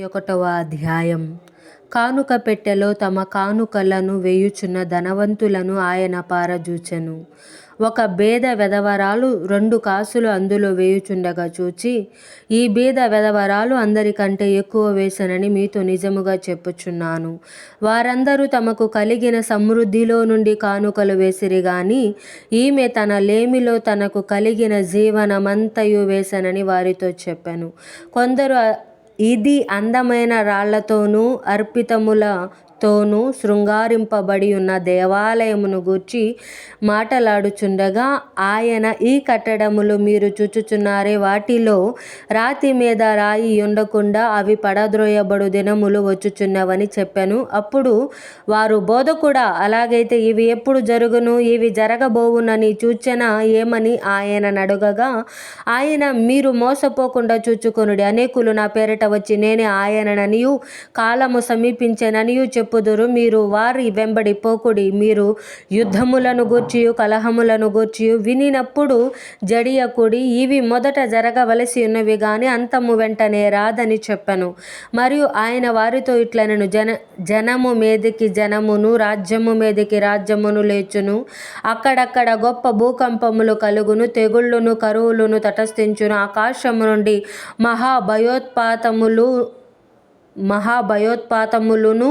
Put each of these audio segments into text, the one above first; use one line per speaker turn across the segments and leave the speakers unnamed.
ఒకటవ అధ్యాయం. కానుక పెట్టెలో తమ కానుకలను వేయుచున్న ధనవంతులను ఆయన పారజూచెను. ఒక బేద వెధవరాలు 2 కాసులు అందులో వేయుచుండగా చూచి, ఈ బీద వెధవరాలు అందరికంటే ఎక్కువ వేసెనని మీతో నిజముగా చెప్పుచున్నాను. వారందరూ తమకు కలిగిన సమృద్ధిలో నుండి కానుకలు వేసిరి గాని, ఈమె తన లేమిలో తనకు కలిగిన జీవనమంతయు వేసెనని వారితో చెప్పెను. కొందరు ఇది అందమైన రాళ్లతోనూ అర్పితములతోనూ శృంగారింపబడి ఉన్న దేవాలయమును గూర్చి మాటలాడుచుండగా ఆయన, ఈ కట్టడములు మీరు చూచుచున్నారే, వాటిలో రాతి మీద రాయి ఉండకుండా అవి పడద్రోయబడు దినములు వచ్చుచున్నవని చెప్పెను. అప్పుడు వారు, బోధకుడా, అలాగైతే ఇవి ఎప్పుడు జరుగును? ఇవి జరగబోవునని సూచన ఏమని ఆయననడుగగా ఆయన, మీరు మోసపోకుండా చూచుకొనుడి. అనేకులు నా పేరిట వచ్చి నేనే ఆయనననియు కాలము సమీపించెననియు చెప్పుదురు. మీరు వారి వెంబడి పోకుడి. మీరు యుద్ధములను గూర్చియు కలహములను గూర్చియు వినినప్పుడు జడియకుడి. ఇవి మొదట జరగవలసి ఉన్నవి గాని అంతము వెంటనే రాదని చెప్పెను. మరియు ఆయన వారితో ఇట్లనెను, జనము మీదికి జనమును, రాజ్యము మీదికి రాజ్యమును లేచును. అక్కడక్కడ గొప్ప భూకంపములు కలుగును, తెగుళ్ళును కరువులను తటస్థించును. ఆకాశము నుండి మహాభయోత్పాతములును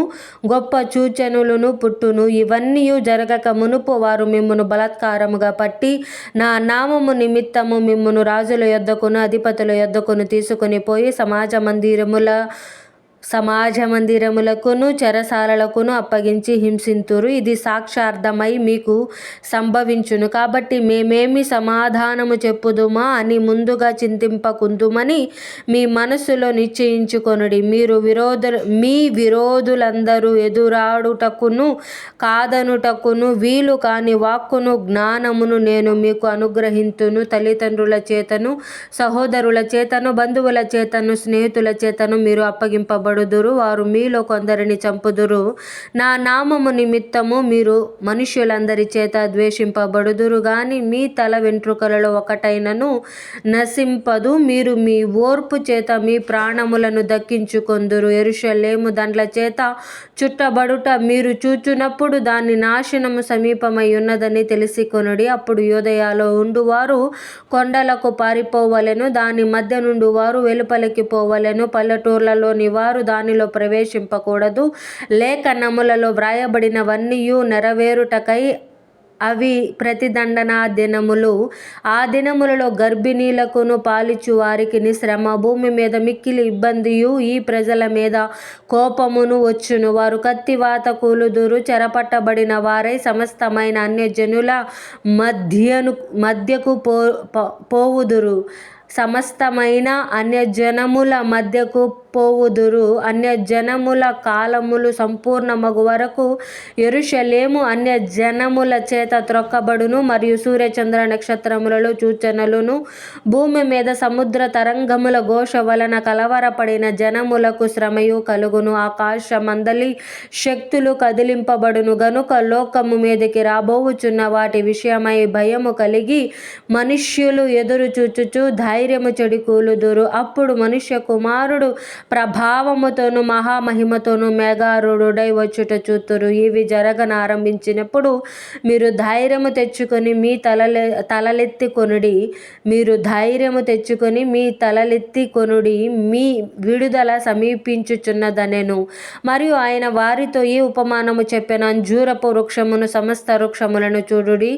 గొప్ప సూచనలును పుట్టును. ఇవన్నీయు జరగక మునుపు వారు మిమ్మును బలాత్కారముగా పట్టి నా నామము నిమిత్తము మిమ్మును రాజుల యొద్దకును అధిపతుల యొద్దకును తీసుకొని పోయి సమాజ మందిరములకును చెరసాలలకును అప్పగించి హింసింతురు. ఇది సాక్షార్థమై మీకు సంభవించును. కాబట్టి మేమేమి సమాధానము చెప్పుదుమా అని ముందుగా చింతింపకుందుమని మీ మనస్సులో నిశ్చయించుకొనుడి. మీ విరోధులందరూ ఎదురాడుటకును కాదనుటకును వీలు కాని వాక్కును జ్ఞానమును నేను మీకు అనుగ్రహింతును. తల్లిదండ్రుల చేతను, సహోదరుల చేతను, బంధువుల చేతను, స్నేహితుల చేతను మీరు అప్పగింపబడుదురు. వారు మీలో కొందరిని చంపుదురు. నా నామము నిమిత్తము మీరు మనుష్యులందరి చేత ద్వేషింపబడుదురు గాని మీ తల వెంట్రుకలలో ఒకటైనను నశింపదు. మీరు మీ ఓర్పు చేత మీ ప్రాణములను దక్కించుకొందురు. యెరూషలేము దండ్ల చేత చుట్టబడుట మీరు చూచునప్పుడు దాని నాశనము సమీపమై ఉన్నదని తెలిసికొనుడి. అప్పుడు యూదయలో ఉండువారు కొండలకు పారిపోవలెను, దాని మధ్య నుండి వారు వెలుపలికి పోవలెను. పల్లెటూర్లలోని వారు దానిలో ప్రవేశింపకూడదు. లేఖనములలో వ్రాయబడినవన్నీయు నెరవేరుటకై అవి ప్రతిదండన దినములు. ఆ దినములలో గర్భిణీలకును పాలిచ్చు వారికిని శ్రమ, భూమి మీద మిక్కిలి ఇబ్బందియు, ఈ ప్రజల మీద కోపమును వచ్చును. వారు కత్తివాత కూలుదురు, చెరపట్టబడిన వారై సమస్తమైన అన్యజనుల మధ్యకు పోవుదురు. అన్యజనముల కాలములు సంపూర్ణమగు వరకు యెరూషలేము అన్యజనముల చేత త్రొక్కబడును. మరియు సూర్యచంద్ర నక్షత్రములలో సూచనలును, భూమి మీద సముద్ర తరంగముల ఘోష వలన కలవరపడిన జనములకు శ్రమయు కలుగును. ఆకాశమందలి శక్తులు కదిలింపబడును గనుక లోకము మీదికి రాబోవుచున్న వాటి విషయమై భయము కలిగి మనుష్యులు ఎదురు చూచుచు ధైర్యము చెడికూలుదురు. అప్పుడు మనుష్య కుమారుడు ప్రభావముతోను మహామహిమతోను మేఘారూఢుడై వచ్చుట చూతురు. ఇవి జరగనారంభించినప్పుడు మీరు ధైర్యము తెచ్చుకొని మీ తలలెత్తి కొనుడి, మీ విడుదల సమీపించుచున్నదనెను. మరియు ఆయన వారితో ఈ ఉపమానము చెప్పెను. అంజూరపు వృక్షమును సమస్త వృక్షములను చూడుడి.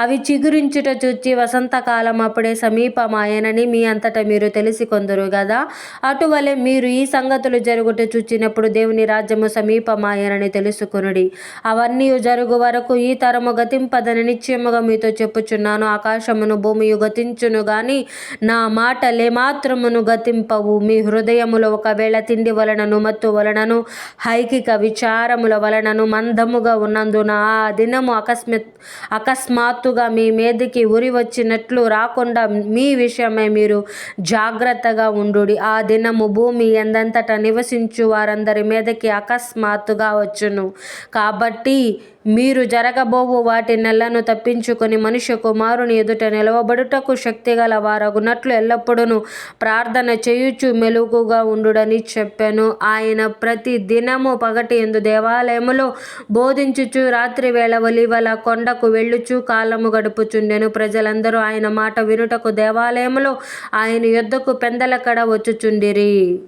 అవి చిగురించుట చూచి వసంతకాలం అప్పుడే సమీపమాయెనని మీ అంతటా మీరు తెలిసికొందురు గదా. అటువలే మీరు ఈ సంగతులు జరుగుట చూచినప్పుడు దేవుని రాజ్యము సమీపమాయెనని తెలుసుకొనుడి. అవన్నీ జరుగు వరకు ఈ తరము గతింపదని నిశ్చయముగా మీతో చెప్పుచున్నాను. ఆకాశమును భూమియు గతించును గాని నా మాటలే మాత్రమును గతింపవు. మీ హృదయములో ఒకవేళ తిండి వలనను, మత్తు వలనను, ఐహిక విచారముల వలనను మందముగా ఉన్నందున ఆ దినము అకస్మాత్తుగా మీ మీదికి ఉరి వచ్చినట్లు రాకుండా మీ విషయమై మీరు జాగ్రత్తగా ఉండుడి. ఆ దినము భూమి ఎందంతట నివసించు వారందరి మీదకి అకస్మాత్తుగా వచ్చును. కాబట్టి మీరు జరగబోవు వాటి నెలను తప్పించుకొని మనుష్య కుమారుని ఎదుట నిలవబడుటకు శక్తిగల వారగునట్లు ఎల్లప్పుడూ ప్రార్థన చేయుచు మెలకుగా ఉండుడని చెప్పెను. ఆయన ప్రతి దినము పగటి యందు దేవాలయములో బోధించుచు రాత్రి వేళ ఒలీవల కొండకు వెళ్ళుచు కాలము గడుపుచుండెను. ప్రజలందరూ ఆయన మాట వినుటకు దేవాలయములో ఆయన యొద్దకు పెందలకడ వచ్చుచుండిరి.